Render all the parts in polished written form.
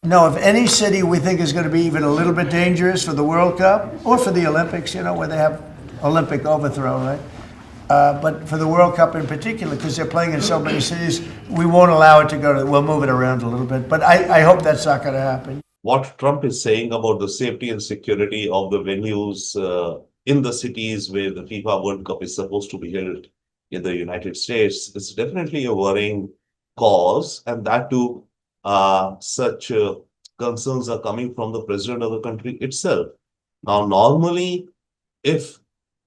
No, if any city we think is going to be even a little bit dangerous for the World Cup or for the Olympics, where they have Olympic overthrow, right? But for the World Cup in particular, because they're playing in so many cities, we won't allow it to go to, we'll move it around a little bit. But I hope that's not going to happen. What Trump is saying about the safety and security of the venues in the cities where the FIFA World Cup is supposed to be held in the United States is definitely a worrying cause, and that too, such concerns are coming from the president of the country itself. Now, normally, if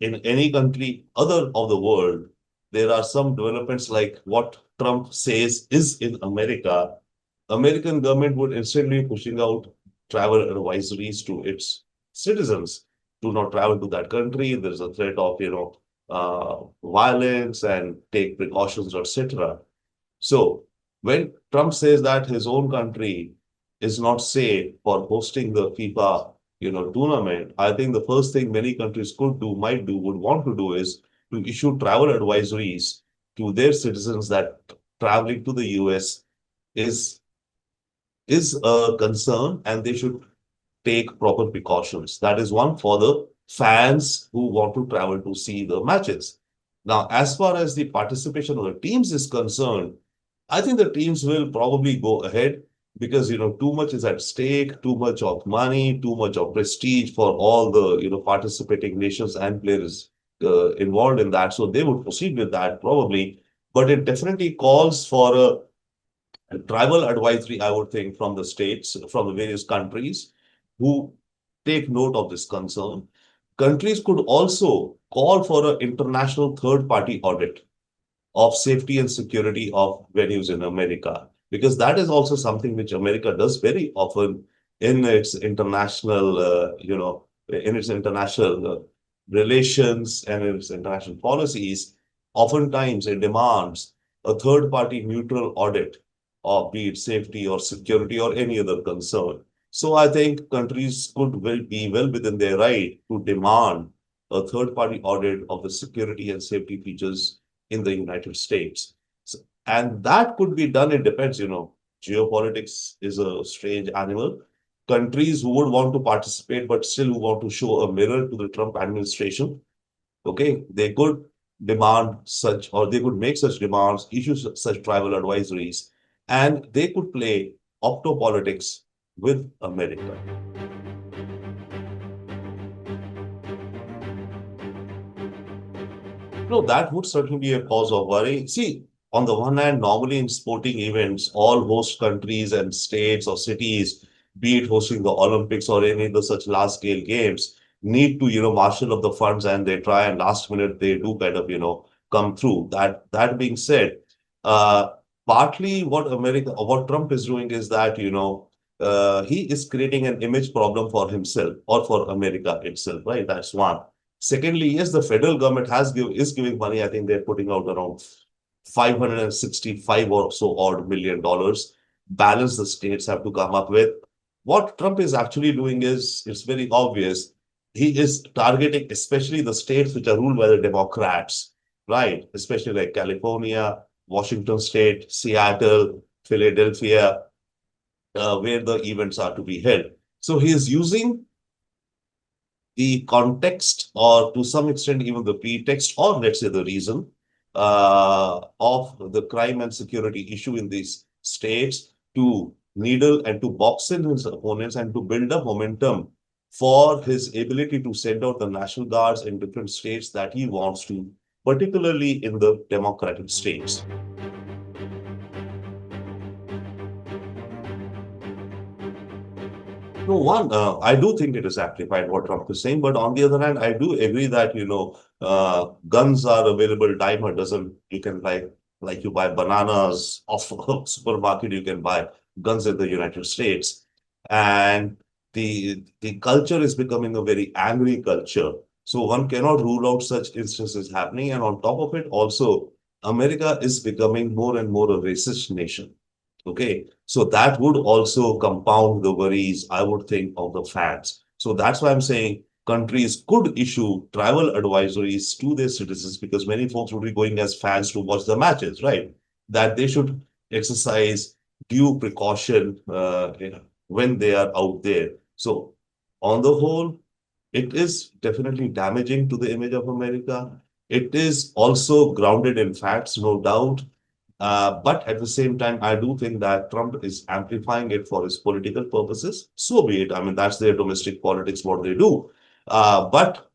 in any country other of the world, there are some developments like what Trump says is in America, American government would instead be pushing out travel advisories to its citizens. Do not travel to that country. There's a threat of, violence and take precautions, etc. So when Trump says that his own country is not safe for hosting the FIFA, tournament, I think the first thing many countries could do, might do, would want to do is to issue travel advisories to their citizens that traveling to the US is is a concern and they should take proper precautions. That is one for the fans who want to travel to see the matches. Now, as far as the participation of the teams is concerned, I think the teams will probably go ahead because too much is at stake, too much of money, too much of prestige for all the participating nations and players involved in that. So they would proceed with that probably, but it definitely calls for a travel advisory, I would think, from the states, from the various countries who take note of this concern. Countries could also call for an international third party audit of safety and security of venues in America, because that is also something which America does very often in its international, in its international relations and in its international policies. Oftentimes, it demands a third party neutral audit of be it safety or security or any other concern. So I think countries could be well within their right to demand a third party audit of the security and safety features in the United States. And that could be done, it depends, geopolitics is a strange animal. Countries who would want to participate, but still who want to show a mirror to the Trump administration, okay, they could demand such, or they could make such demands, issue such travel advisories, and they could play optopolitics with America. No, that would certainly be a cause of worry. See, on the one hand, normally in sporting events, all host countries and states or cities, be it hosting the Olympics or any other such large-scale games, need to, marshal up the funds and they try and last minute they do kind of, come through. That being said, uh, partly what Trump is doing is that, he is creating an image problem for himself or for America itself, right? That's one. Secondly, yes, the federal government is giving money. I think they're putting out around 565 or so odd $1 million. Balance the states have to come up with. What Trump is actually doing is, it's very obvious. He is targeting especially the states which are ruled by the Democrats, right? Especially like California, Washington State, Seattle, Philadelphia, where the events are to be held. So he is using the context or to some extent even the pretext or let's say the reason of the crime and security issue in these states to needle and to box in his opponents and to build up momentum for his ability to send out the National Guards in different states that he wants to, particularly in the democratic states. No, I do think it is amplified what Trump is saying, but on the other hand, I do agree that, guns are available dime a dozen. You can like you buy bananas off a supermarket, you can buy guns in the United States. And the culture is becoming a very angry culture. So one cannot rule out such instances happening. And on top of it, also, America is becoming more and more a racist nation. Okay, so that would also compound the worries, I would think, of the fans. So that's why I'm saying countries could issue travel advisories to their citizens because many folks would be going as fans to watch the matches, right? That they should exercise due precaution when they are out there. So on the whole, it is definitely damaging to the image of America. It is also grounded in facts, no doubt. But at the same time, I do think that Trump is amplifying it for his political purposes. So be it. I mean, that's their domestic politics, what they do. But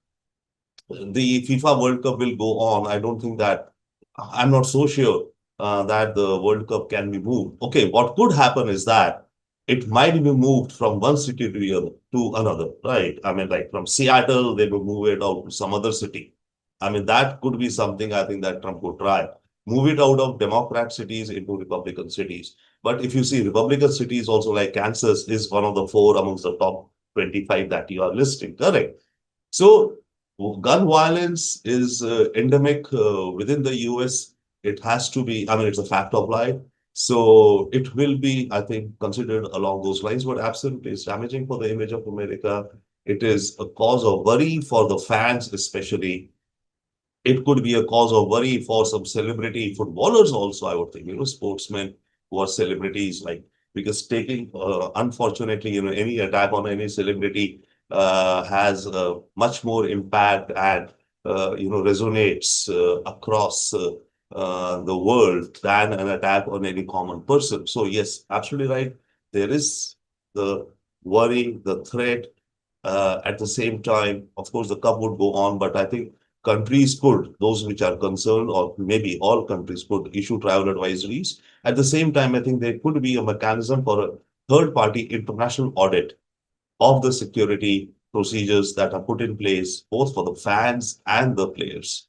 the FIFA World Cup will go on. I don't think that, I'm not so sure that the World Cup can be moved. Okay, what could happen is that it might be moved from one city to the other to another, right? I mean, like from Seattle, they will move it out to some other city. I mean, that could be something I think that Trump could try. Move it out of Democrat cities into Republican cities. But if you see Republican cities also like Kansas is one of the four amongst the top 25 that you are listing, correct? So gun violence is endemic within the US. It has to be, I mean, it's a fact of life. So it will be, I think, considered along those lines, but absolutely it's damaging for the image of America. It is a cause of worry for the fans, especially. It could be a cause of worry for some celebrity footballers also, I would think, sportsmen who are celebrities, like, because taking, unfortunately, any attack on any celebrity has much more impact and, resonates across the world than an attack on any common person. So yes, absolutely right. There is the worry, the threat. At the same time, of course, the cup would go on, but I think countries could, those which are concerned, or maybe all countries could issue travel advisories. At the same time, I think there could be a mechanism for a third party international audit of the security procedures that are put in place, both for the fans and the players.